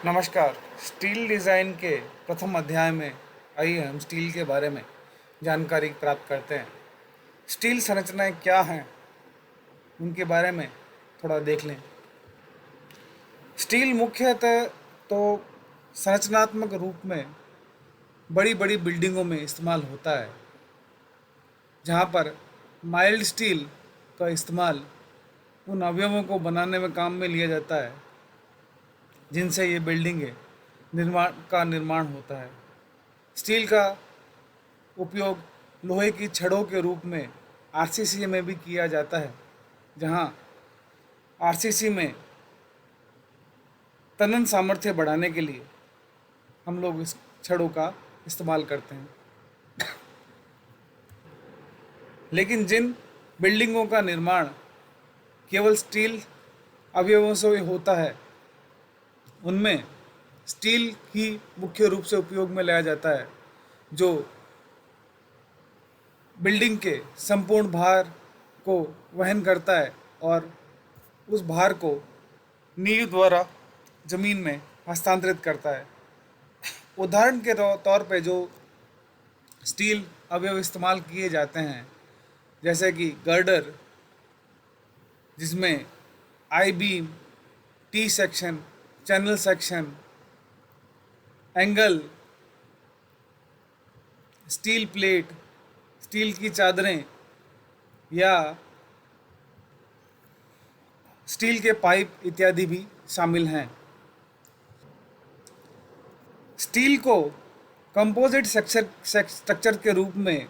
नमस्कार। Steel design के प्रथम अध्याय में आइए हम स्टील के बारे में जानकारी प्राप्त करते हैं। स्टील संरचनाएं क्या हैं, उनके बारे में थोड़ा देख लें। स्टील मुख्यतः तो संरचनात्मक रूप में बड़ी बड़ी बिल्डिंगों में इस्तेमाल होता है, जहाँ पर माइल्ड स्टील का इस्तेमाल उन अवयवों को बनाने में काम में लिया जाता है जिनसे ये बिल्डिंगें निर्माण होता है। स्टील का उपयोग लोहे की छड़ों के रूप में आरसीसी में भी किया जाता है, जहां आरसीसी में तनन सामर्थ्य बढ़ाने के लिए हम लोग इस छड़ों का इस्तेमाल करते हैं। लेकिन जिन बिल्डिंगों का निर्माण केवल स्टील अवयवों से होता है, उनमें स्टील ही मुख्य रूप से उपयोग में लाया जाता है, जो बिल्डिंग के संपूर्ण भार को वहन करता है और उस भार को नींव द्वारा जमीन में हस्तांतरित करता है। उदाहरण के तौर पे जो स्टील अवयव इस्तेमाल किए जाते हैं, जैसे कि गर्डर, जिसमें I beam, T section, channel section, angle, steel plate, steel की चादरें या स्टील के पाइप इत्यादि भी शामिल हैं। स्टील को कंपोजिट स्ट्रक्चर के रूप में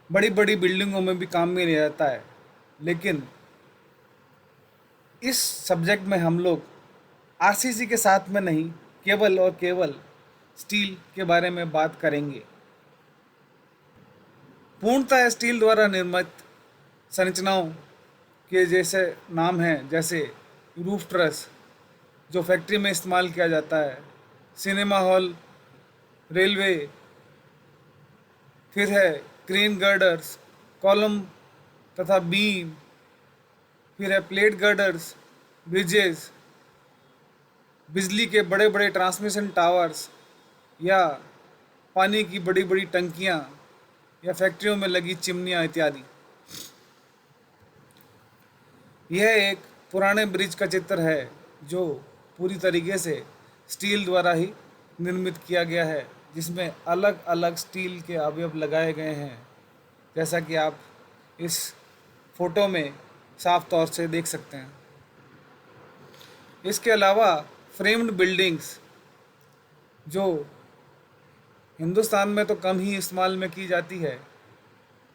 बड़ी बड़ी बिल्डिंगों में भी काम में लिया जाता है, लेकिन इस सब्जेक्ट में हम लोग आरसीसी के साथ में नहीं, केवल और केवल स्टील के बारे में बात करेंगे। पूर्णतः स्टील द्वारा निर्मित संरचनाओं के जैसे नाम हैं, जैसे रूफ ट्रस जो फैक्ट्री में इस्तेमाल किया जाता है, सिनेमा हॉल, रेलवे, फिर है क्रेन गर्डर्स, कॉलम तथा बीम, फिर है प्लेट गर्डर्स, ब्रिजेस, बिजली के बड़े बड़े ट्रांसमिशन टावर्स या पानी की बड़ी बड़ी टंकियाँ या फैक्ट्रियों में लगी चिमनियाँ इत्यादि। यह एक पुराने ब्रिज का चित्र है जो पूरी तरीके से स्टील द्वारा ही निर्मित किया गया है, जिसमें अलग अलग स्टील के अवयव लगाए गए हैं, जैसा कि आप इस फोटो में साफ तौर से देख सकते हैं। इसके अलावा फ्रेम्ड बिल्डिंग्स, जो हिंदुस्तान में तो कम ही इस्तेमाल में की जाती है,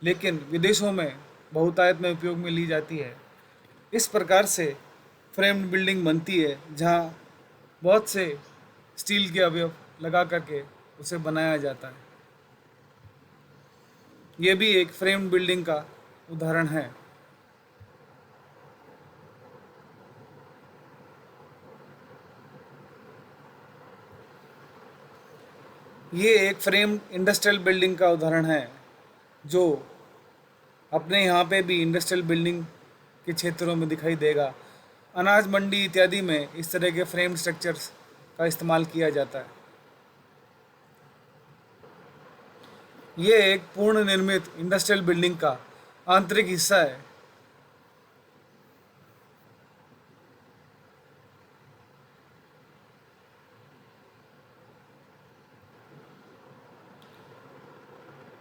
लेकिन विदेशों में बहुतायत में उपयोग में ली जाती है। इस प्रकार से फ्रेम्ड बिल्डिंग बनती है, जहाँ बहुत से स्टील के अवयव लगा करके उसे बनाया जाता है। ये भी एक फ्रेम्ड बिल्डिंग का उदाहरण है। ये एक फ्रेम्ड इंडस्ट्रियल बिल्डिंग का उदाहरण है, जो अपने यहाँ पे भी इंडस्ट्रियल बिल्डिंग के क्षेत्रों में दिखाई देगा। अनाज मंडी इत्यादि में इस तरह के फ्रेम स्ट्रक्चर्स का इस्तेमाल किया जाता है। ये एक पूर्ण निर्मित इंडस्ट्रियल बिल्डिंग का आंतरिक हिस्सा है।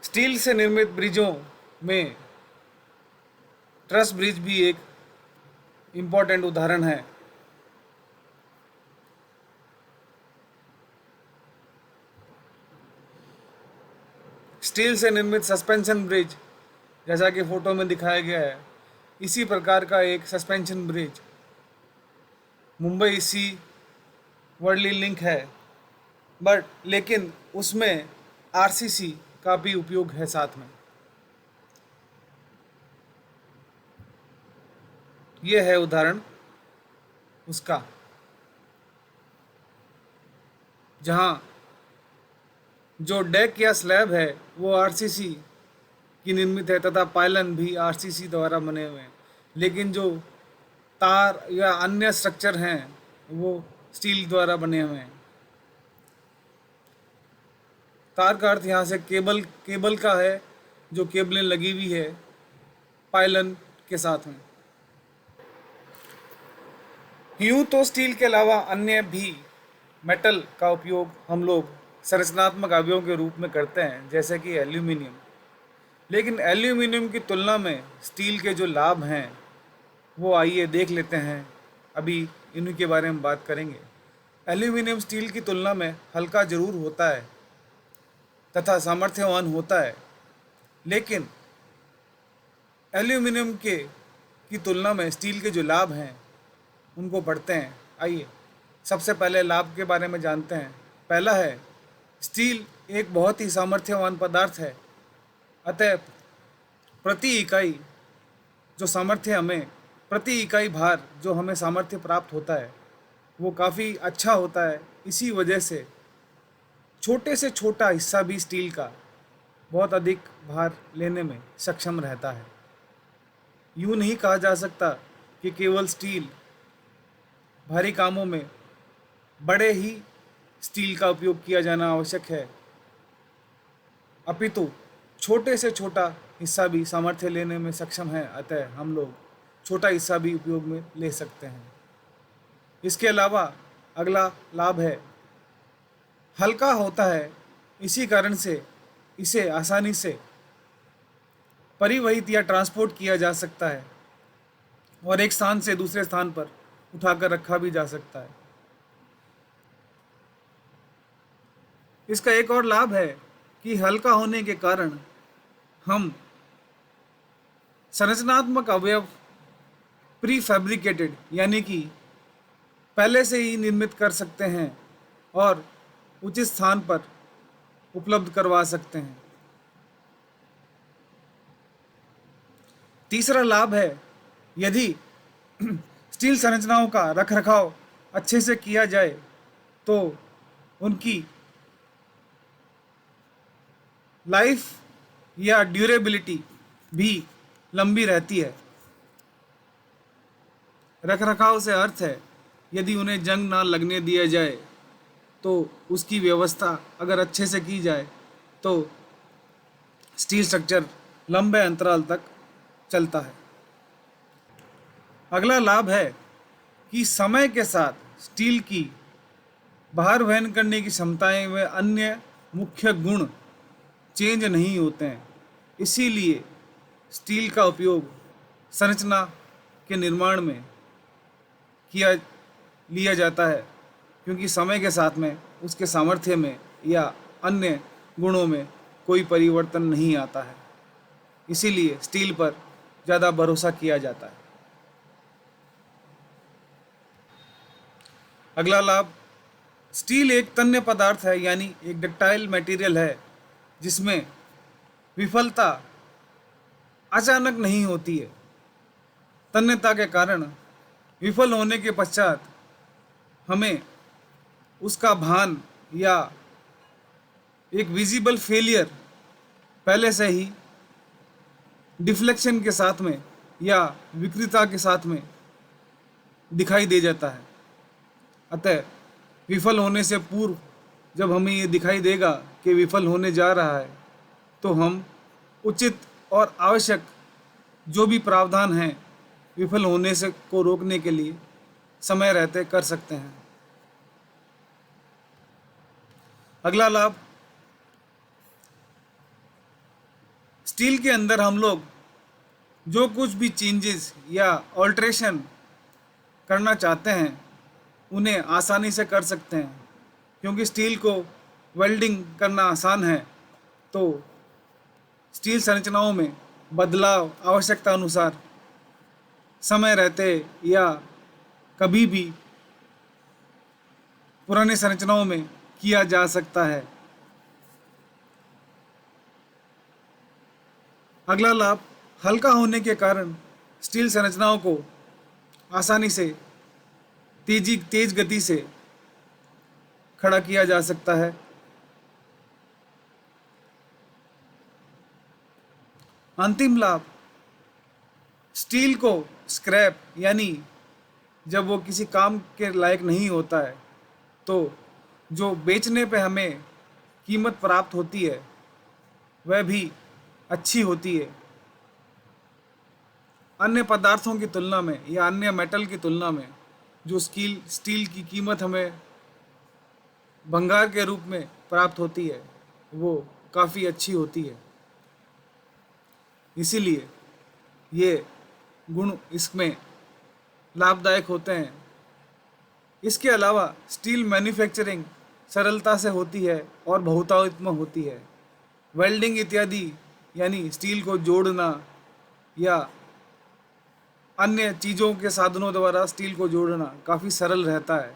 स्टील से निर्मित ब्रिजों में ट्रस ब्रिज भी एक इम्पॉर्टेंट उदाहरण है। स्टील से निर्मित सस्पेंशन ब्रिज, जैसा कि फोटो में दिखाया गया है, इसी प्रकार का एक सस्पेंशन ब्रिज मुंबई सी वर्ली लिंक है, लेकिन उसमें आरसीसी का भी उपयोग है साथ में। यह है उदाहरण उसका, जहाँ जो डेक या स्लैब है वो आरसीसी की निर्मित है तथा पायलन भी आरसीसी द्वारा बने हुए हैं, लेकिन जो तार या अन्य स्ट्रक्चर हैं वो स्टील द्वारा बने हुए हैं। तार का अर्थ यहाँ से केबल केबल का है, जो केबलें लगी हुई है पाइलन के साथ में। यूं तो स्टील के अलावा अन्य भी मेटल का उपयोग हम लोग संरचनात्मक अवयवों के रूप में करते हैं, जैसे कि एल्यूमिनियम। लेकिन एल्यूमिनियम की तुलना में स्टील के जो लाभ हैं वो आइए देख लेते हैं। अभी इन्हीं के बारे में बात करेंगे। एल्यूमिनियम स्टील की तुलना में हल्का जरूर होता है तथा सामर्थ्यवान होता है, लेकिन एल्यूमिनियम के की तुलना में स्टील के जो लाभ हैं उनको पढ़ते हैं। आइए सबसे पहले लाभ के बारे में जानते हैं। पहला है, स्टील एक बहुत ही सामर्थ्यवान पदार्थ है, अतः प्रति इकाई जो सामर्थ्य हमें प्रति इकाई भार जो हमें सामर्थ्य प्राप्त होता है वो काफ़ी अच्छा होता है। इसी वजह से छोटे से छोटा हिस्सा भी स्टील का बहुत अधिक भार लेने में सक्षम रहता है। यूँ नहीं कहा जा सकता कि केवल स्टील भारी कामों में बड़े ही स्टील का उपयोग किया जाना आवश्यक है, अपितु छोटे से छोटा हिस्सा भी सामर्थ्य लेने में सक्षम है, अतः हम लोग छोटा हिस्सा भी उपयोग में ले सकते हैं। इसके अलावा अगला लाभ है, हल्का होता है, इसी कारण से इसे आसानी से परिवहित या ट्रांसपोर्ट किया जा सकता है और एक स्थान से दूसरे स्थान पर उठाकर रखा भी जा सकता है। इसका एक और लाभ है कि हल्का होने के कारण हम संरचनात्मक अवयव प्री फैब्रिकेटेड यानी कि पहले से ही निर्मित कर सकते हैं और उचित स्थान पर उपलब्ध करवा सकते हैं। तीसरा लाभ है, यदि स्टील संरचनाओं का रखरखाव अच्छे से किया जाए तो उनकी लाइफ या ड्यूरेबिलिटी भी लंबी रहती है। रखरखाव से अर्थ है, यदि उन्हें जंग ना लगने दिया जाए तो उसकी व्यवस्था अगर अच्छे से की जाए तो स्टील स्ट्रक्चर लंबे अंतराल तक चलता है। अगला लाभ है कि समय के साथ स्टील की भार वहन करने की क्षमताएं व अन्य मुख्य गुण चेंज नहीं होते हैं। इसीलिए स्टील का उपयोग संरचना के निर्माण में लिया जाता है, क्योंकि समय के साथ में उसके सामर्थ्य में या अन्य गुणों में कोई परिवर्तन नहीं आता है। इसीलिए स्टील पर ज़्यादा भरोसा किया जाता है। अगला लाभ, स्टील एक तन्य पदार्थ है, यानी एक डक्टाइल मटेरियल है जिसमें विफलता अचानक नहीं होती है। तन्यता के कारण विफल होने के पश्चात हमें उसका भान या एक विजिबल फेलियर पहले से ही डिफ्लेक्शन के साथ में या विकृतता के साथ में दिखाई दे जाता है। अतः विफल होने से पूर्व जब हमें ये दिखाई देगा कि विफल होने जा रहा है तो हम उचित और आवश्यक जो भी प्रावधान हैं विफल होने से को रोकने के लिए समय रहते कर सकते हैं। अगला लाभ, स्टील के अंदर हम लोग जो कुछ भी चेंजेस या ऑल्ट्रेशन करना चाहते हैं उन्हें आसानी से कर सकते हैं, क्योंकि स्टील को वेल्डिंग करना आसान है। तो स्टील संरचनाओं में बदलाव आवश्यकता अनुसार समय रहते या कभी भी पुरानी संरचनाओं में किया जा सकता है। अगला लाभ, हल्का होने के कारण स्टील संरचनाओं को आसानी से तेज गति से खड़ा किया जा सकता है। अंतिम लाभ, स्टील को स्क्रैप यानी जब वो किसी काम के लायक नहीं होता है तो जो बेचने पे हमें कीमत प्राप्त होती है वह भी अच्छी होती है। अन्य पदार्थों की तुलना में या अन्य मेटल की तुलना में जो स्टील की कीमत हमें भंगार के रूप में प्राप्त होती है वो काफ़ी अच्छी होती है। इसीलिए ये गुण इसमें लाभदायक होते हैं। इसके अलावा स्टील मैन्युफैक्चरिंग सरलता से होती है और बहुतायत होती है। वेल्डिंग इत्यादि यानी स्टील को जोड़ना या अन्य चीज़ों के साधनों द्वारा स्टील को जोड़ना काफ़ी सरल रहता है।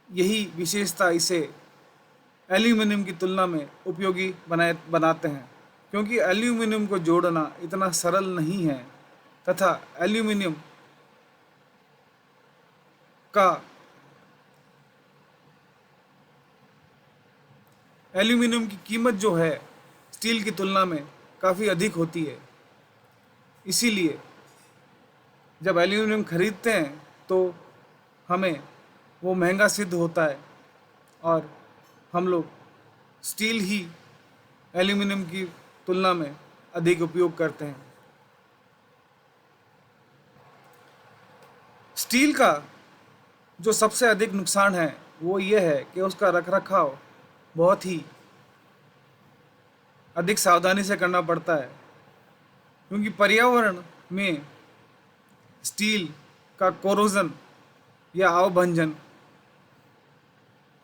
यही विशेषता इसे एल्यूमिनियम की तुलना में उपयोगी बनाते हैं, क्योंकि एल्यूमिनियम को जोड़ना इतना सरल नहीं है तथा का एल्यूमिनियम की कीमत जो है स्टील की तुलना में काफ़ी अधिक होती है। इसीलिए जब एल्यूमिनियम खरीदते हैं तो हमें वो महंगा सिद्ध होता है और हम लोग स्टील ही एल्यूमिनियम की तुलना में अधिक उपयोग करते हैं। स्टील का जो सबसे अधिक नुकसान है वो ये है कि उसका रखरखाव बहुत ही अधिक सावधानी से करना पड़ता है, क्योंकि पर्यावरण में स्टील का कोरोजन या अवभंजन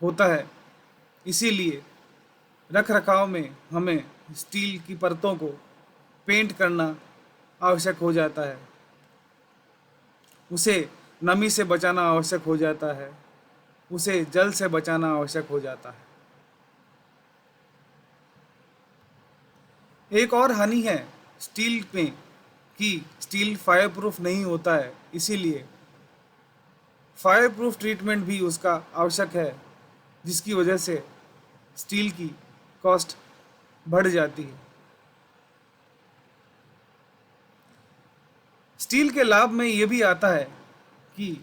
होता है। इसीलिए रखरखाव में हमें स्टील की परतों को पेंट करना आवश्यक हो जाता है, उसे नमी से बचाना आवश्यक हो जाता है, उसे जल से बचाना आवश्यक हो जाता है। एक और हानि है स्टील में कि स्टील फायर प्रूफ नहीं होता है। इसीलिए फायर प्रूफ ट्रीटमेंट भी उसका आवश्यक है, जिसकी वजह से स्टील की कॉस्ट बढ़ जाती है। स्टील के लाभ में ये भी आता है कि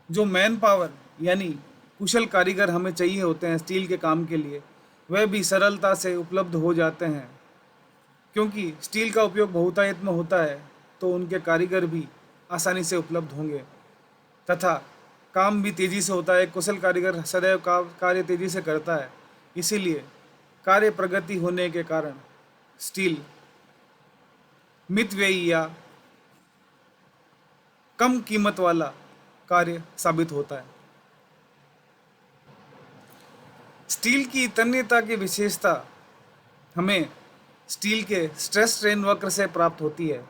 जो मैन पावर यानी कुशल कारीगर हमें चाहिए होते हैं स्टील के काम के लिए, वह भी सरलता से उपलब्ध हो जाते हैं, क्योंकि स्टील का उपयोग बहुतायत में होता है तो उनके कारीगर भी आसानी से उपलब्ध होंगे तथा काम भी तेज़ी से होता है। कुशल कारीगर सदैव कार्य तेज़ी से करता है। इसीलिए कार्य प्रगति होने के कारण स्टील मितव्ययी या कम कीमत वाला कार्य साबित होता है। स्टील की तन्यता की विशेषता हमें स्टील के स्ट्रेस स्ट्रेन वक्र से प्राप्त होती है,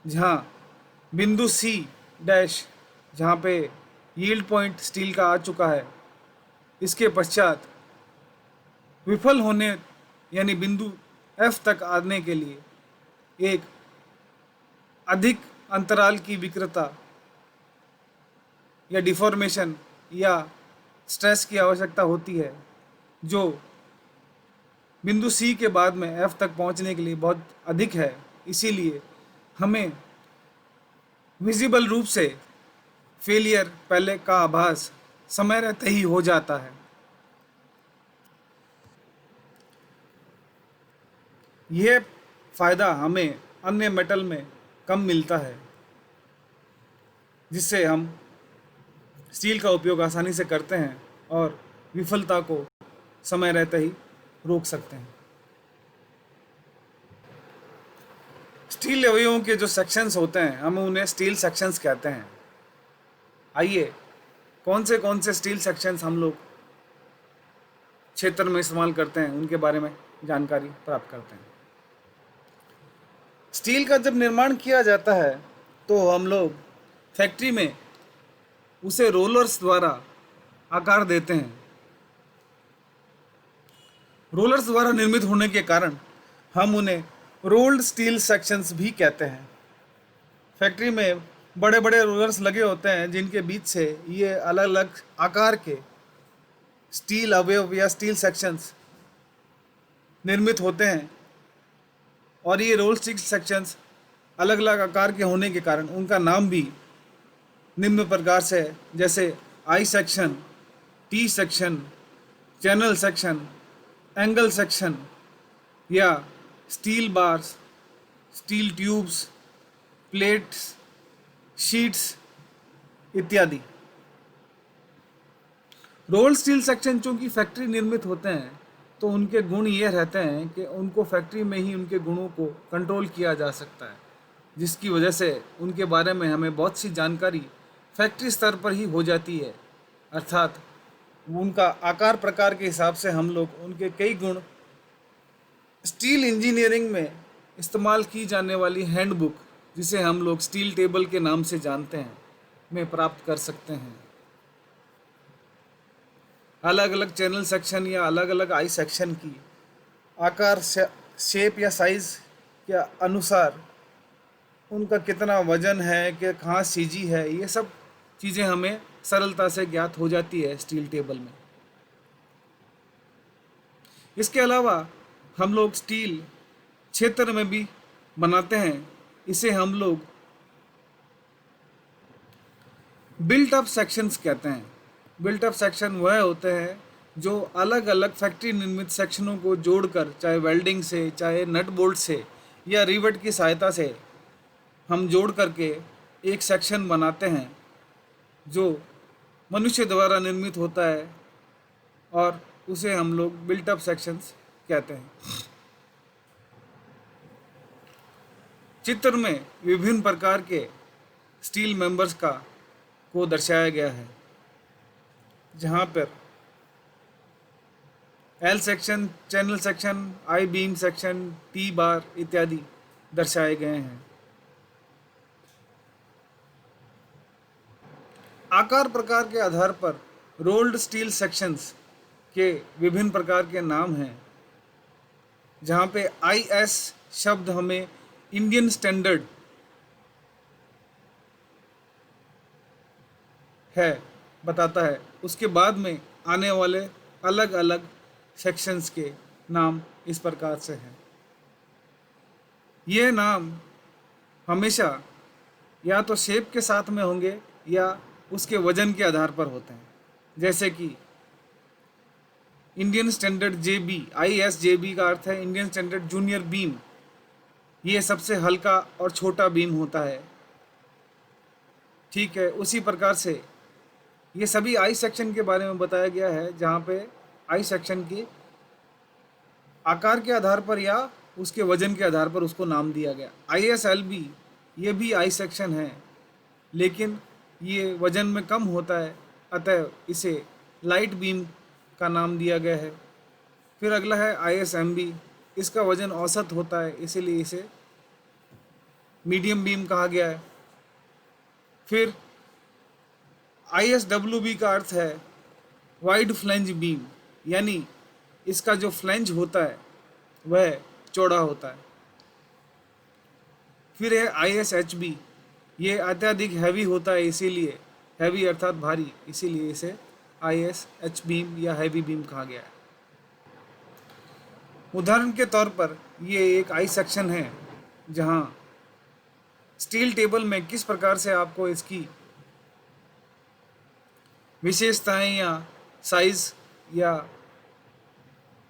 जहाँ बिंदु C डैश जहाँ पे यील्ड पॉइंट स्टील का आ चुका है, इसके पश्चात विफल होने यानी बिंदु F तक आने के लिए एक अधिक अंतराल की विकृता या डिफॉर्मेशन या स्ट्रेस की आवश्यकता होती है, जो बिंदु C के बाद में F तक पहुंचने के लिए बहुत अधिक है। इसीलिए हमें विजिबल रूप से फेलियर पहले का आभास समय रहते ही हो जाता है। यह फ़ायदा हमें अन्य मेटल में कम मिलता है, जिससे हम स्टील का उपयोग आसानी से करते हैं और विफलता को समय रहते ही रोक सकते हैं। स्टील अवयवों के जो सेक्शंस होते हैं हम उन्हें स्टील सेक्शंस कहते हैं। आइए कौन से स्टील सेक्शंस हम लोग क्षेत्र में इस्तेमाल करते हैं उनके बारे में जानकारी प्राप्त करते हैं। स्टील का जब निर्माण किया जाता है तो हम लोग फैक्ट्री में उसे रोलर्स द्वारा आकार देते हैं। रोलर्स द्वारा निर्मित होने के कारण हम उन्हें रोल्ड स्टील सेक्शंस भी कहते हैं। फैक्ट्री में बड़े बड़े रोलर्स लगे होते हैं जिनके बीच से ये अलग अलग आकार के स्टील अवयव या स्टील सेक्शंस निर्मित होते हैं, और ये रोल स्टील सेक्शंस अलग अलग आकार के होने के कारण उनका नाम भी निम्न प्रकार से है, जैसे I section, T section, channel section, angle section या steel bars, steel tubes, plates, sheets इत्यादि। रोल स्टील सेक्शन चूंकि फैक्ट्री निर्मित होते हैं तो उनके गुण ये रहते हैं कि उनको फैक्ट्री में ही उनके गुणों को कंट्रोल किया जा सकता है, जिसकी वजह से उनके बारे में हमें बहुत सी जानकारी फैक्ट्री स्तर पर ही हो जाती है। अर्थात उनका आकार प्रकार के हिसाब से हम लोग उनके कई गुण स्टील इंजीनियरिंग में इस्तेमाल की जाने वाली हैंडबुक, जिसे हम लोग स्टील टेबल के नाम से जानते हैं, में प्राप्त कर सकते हैं। अलग अलग चैनल सेक्शन या अलग अलग आई सेक्शन की आकार, शेप या साइज़ के अनुसार उनका कितना वजन है, कि कहाँ सीजी है, ये सब चीज़ें हमें सरलता से ज्ञात हो जाती है स्टील टेबल में। इसके अलावा हम लोग स्टील क्षेत्र में भी बनाते हैं। इसे हम लोग बिल्ट अप सेक्शंस कहते हैं। बिल्ट अप सेक्शन वह होते हैं जो अलग अलग फैक्ट्री निर्मित सेक्शनों को जोड़कर, चाहे वेल्डिंग से, चाहे नट बोल्ट से या रिवेट की सहायता से हम जोड़ करके एक सेक्शन बनाते हैं जो मनुष्य द्वारा निर्मित होता है, और उसे हम लोग बिल्ट अप सेक्शंस कहते हैं। चित्र में विभिन्न प्रकार के स्टील मेंबर्स को दर्शाया गया है, जहाँ पर एल सेक्शन, चैनल सेक्शन, आई बीम सेक्शन, टी बार इत्यादि दर्शाए गए हैं। आकार प्रकार के आधार पर रोल्ड स्टील सेक्शंस के विभिन्न प्रकार के नाम हैं, जहाँ पे IS शब्द हमें इंडियन स्टैंडर्ड है बताता है। उसके बाद में आने वाले अलग अलग सेक्शंस के नाम इस प्रकार से हैं। ये नाम हमेशा या तो शेप के साथ में होंगे या उसके वजन के आधार पर होते हैं। जैसे कि इंडियन स्टैंडर्ड JB, ISJB का अर्थ है इंडियन स्टैंडर्ड जूनियर बीम। ये सबसे हल्का और छोटा बीम होता है, ठीक है। उसी प्रकार से ये सभी आई सेक्शन के बारे में बताया गया है, जहाँ पे आई सेक्शन के आकार के आधार पर या उसके वजन के आधार पर उसको नाम दिया गया। ISLB ये भी आई सेक्शन है, लेकिन ये वजन में कम होता है, अतः इसे लाइट बीम का नाम दिया गया है। फिर अगला है ISMB, इसका वजन औसत होता है, इसीलिए इसे मीडियम बीम कहा गया है। फिर ISWB का अर्थ है वाइड फ्लेंज बीम, यानी इसका जो फ्लेंज होता है वह चौड़ा होता है। फिर है ISHB, ये अत्यधिक हैवी होता है, इसीलिए हैवी अर्थात भारी, इसीलिए इसे ISH बीम या हैवी बीम कहा गया है। उदाहरण के तौर पर ये एक आई सेक्शन है, जहाँ स्टील टेबल में किस प्रकार से आपको इसकी विशेषताएं या साइज या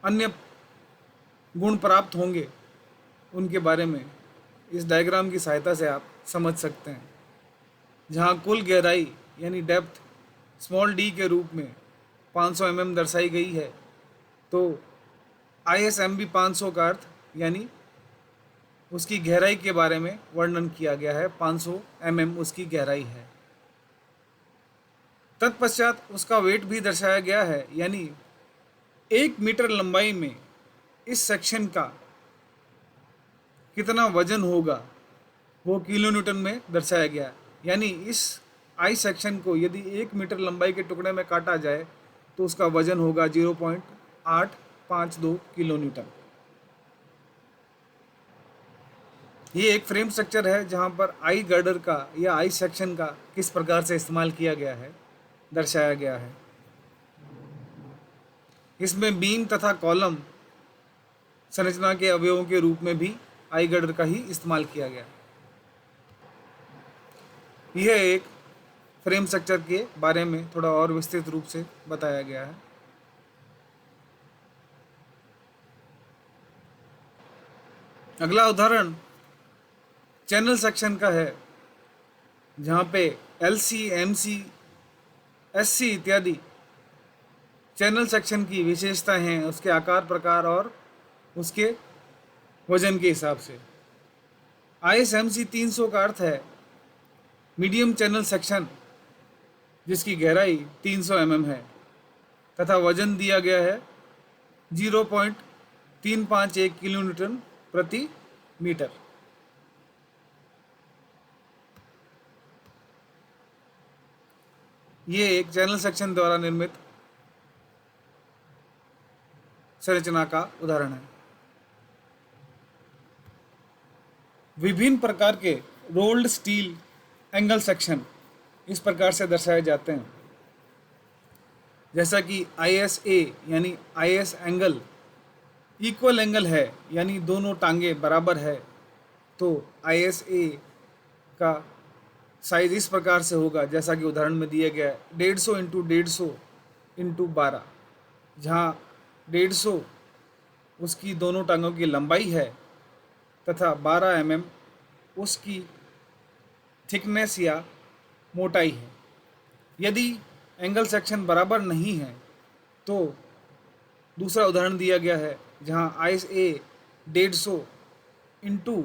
अन्य गुण प्राप्त होंगे, उनके बारे में इस डायग्राम की सहायता से आप समझ सकते हैं। जहाँ कुल गहराई यानी डेप्थ स्मॉल d के रूप में 500 mm दर्शाई गई है, तो ISMB 500 का अर्थ यानी उसकी गहराई के बारे में वर्णन किया गया है। 500 mm उसकी गहराई है। तत्पश्चात उसका वेट भी दर्शाया गया है, यानी 1 मीटर लंबाई में इस सेक्शन का कितना वजन होगा वो किलो न्यूटन में दर्शाया गया है। यानी इस आई सेक्शन को यदि 1 मीटर लंबाई के टुकड़े में काटा जाए तो उसका वजन होगा 0.852 किलो न्यूटन। ये एक फ्रेम स्ट्रक्चर है जहाँ पर आई गर्डर का या आई सेक्शन का किस प्रकार से इस्तेमाल किया गया है दर्शाया गया है। इसमें बीम तथा कॉलम संरचना के अवयवों के रूप में भी आई गर्डर का ही इस्तेमाल किया गया। यह एक फ्रेम स्ट्रक्चर के बारे में थोड़ा और विस्तृत रूप से बताया गया है। अगला उदाहरण चैनल सेक्शन का है, जहाँ पे एलसी, एमसी, एससी इत्यादि चैनल सेक्शन की विशेषताएं हैं उसके आकार, प्रकार और उसके वजन के हिसाब से। ISMC 300 का अर्थ है मीडियम चैनल सेक्शन, जिसकी गहराई 300 mm है तथा वजन दिया गया है 0.351 किलोन्यूटन प्रति मीटर। ये एक चैनल सेक्शन द्वारा निर्मित संरचना का उदाहरण है। विभिन्न प्रकार के रोल्ड स्टील एंगल सेक्शन इस प्रकार से दर्शाए जाते हैं, जैसा कि ISA यानी IS एंगल इक्वल एंगल है, यानी दोनों टांगे बराबर है, तो ISA का साइज इस प्रकार से होगा जैसा कि उदाहरण में दिया गया है 150 इंटू 150 इंटू 12, जहाँ 150 उसकी दोनों टांगों की लंबाई है तथा 12 mm उसकी थिकनेस या मोटाई है। यदि एंगल सेक्शन बराबर नहीं है तो दूसरा उदाहरण दिया गया है, जहाँ ISA 150 इंटू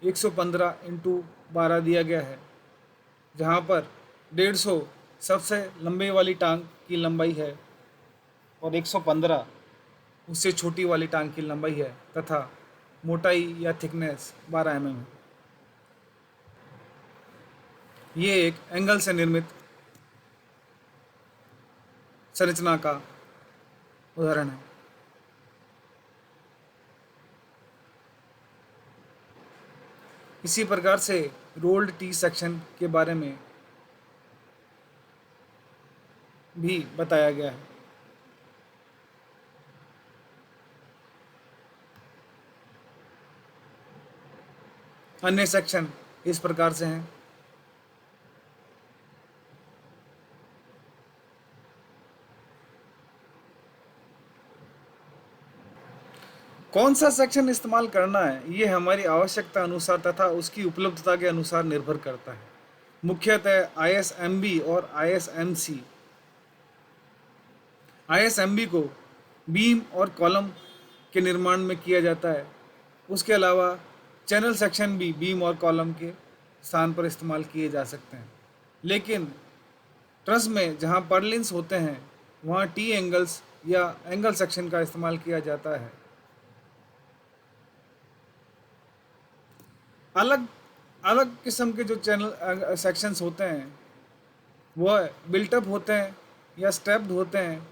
115 इंटू 12 दिया गया है, जहाँ पर 150 सबसे लंबे वाली टांग की लंबाई है और 115 उससे छोटी वाली टांग की लंबाई है तथा मोटाई या थिकनेस 12 mm है। ये एक एंगल से निर्मित संरचना का उदाहरण है। इसी प्रकार से रोल्ड टी सेक्शन के बारे में भी बताया गया है। अन्य सेक्शन इस प्रकार से हैं। कौन सा सेक्शन इस्तेमाल करना है ये हमारी आवश्यकता अनुसार तथा उसकी उपलब्धता के अनुसार निर्भर करता है। मुख्यतः ISMB और ISMC। ISMB को बीम और कॉलम के निर्माण में किया जाता है। उसके अलावा चैनल सेक्शन भी बीम और कॉलम के स्थान पर इस्तेमाल किए जा सकते हैं, लेकिन ट्रस में जहाँ पर्लिन्स होते हैं वहाँ टी एंगल्स या एंगल सेक्शन का इस्तेमाल किया जाता है। अलग अलग किस्म के जो चैनल सेक्शंस होते हैं वह बिल्टअप होते हैं या स्टेप्ड होते हैं।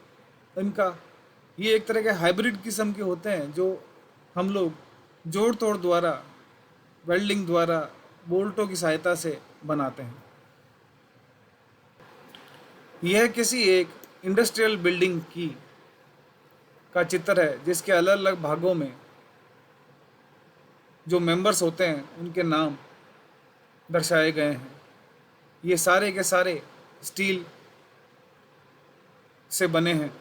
इनका ये एक तरह के हाइब्रिड किस्म के होते हैं जो हम लोग जोड़ तोड़ द्वारा, वेल्डिंग द्वारा, बोल्टों की सहायता से बनाते हैं। यह किसी एक इंडस्ट्रियल बिल्डिंग की का चित्र है जिसके अलग अलग भागों में जो मेंबर्स होते हैं उनके नाम दर्शाए गए हैं। ये सारे के सारे स्टील से बने हैं।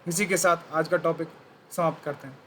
इसी के साथ आज का टॉपिक समाप्त करते हैं।